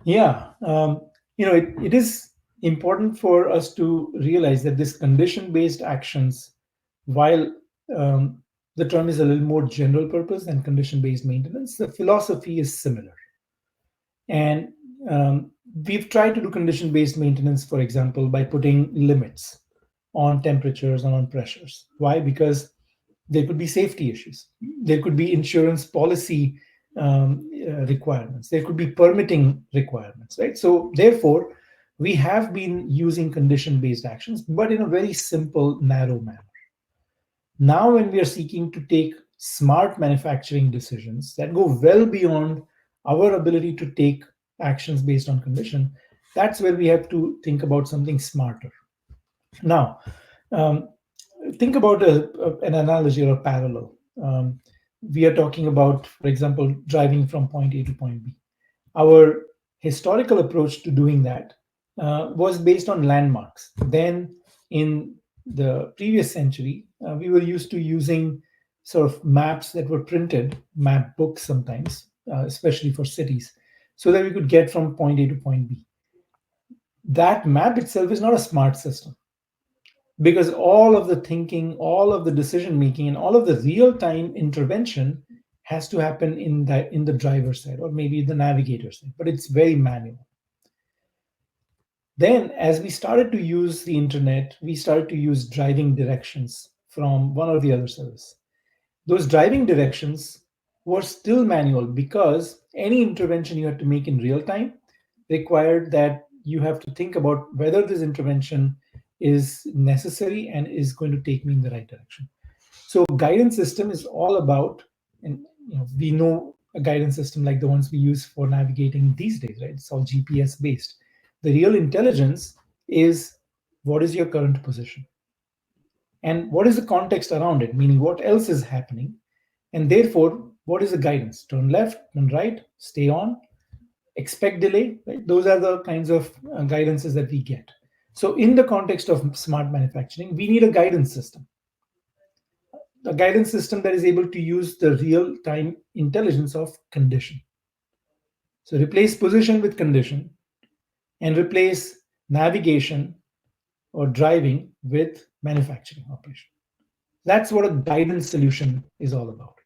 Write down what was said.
Yeah, it is important for us to realize that this condition-based actions, while um, the term is a little more general purpose than condition-based maintenance, the philosophy is similar. And um, we've tried to do condition-based maintenance, for example, by putting limits on temperatures and on pressures. Why? Because there could be safety issues. There could be insurance policy requirements. There could be permitting requirements, right? So therefore, we have been using condition-based actions, but in a very simple, narrow manner. Now, when we are seeking to take smart manufacturing decisions that go well beyond our ability to take actions based on condition, that's where we have to think about something smarter. Now, um, think about an analogy or a parallel. Um, we are talking about, for example, driving from point A to point B. Our historical approach to doing that was based on landmarks. Then, in the previous century, we were used to using sort of maps that were printed, map books sometimes, especially for cities, so that we could get from point A to point B. That map itself is not a smart system because all of the thinking, all of the decision making, and all of the real time intervention has to happen in the driver's side or maybe the navigator's side, but it's very manual. Then, as we started to use the internet, we started to use driving directions from one or the other service. Those driving directions were still manual because any intervention you had to make in real time required that you have to think about whether this intervention is necessary and is going to take me in the right direction. So guidance system is all about, and we know a guidance system like the ones we use for navigating these days, right? It's all GPS based. The real intelligence is what is your current position and what is the context around it, meaning what else is happening, and therefore what is the guidance? Turn left, turn right, stay on, expect delay, right? Those are the kinds of guidances that we get. So in the context of smart manufacturing, we need a guidance system, a guidance system that is able to use the real time intelligence of condition. So replace position with condition and replace navigation or driving with manufacturing operation. That's what a guidance solution is all about.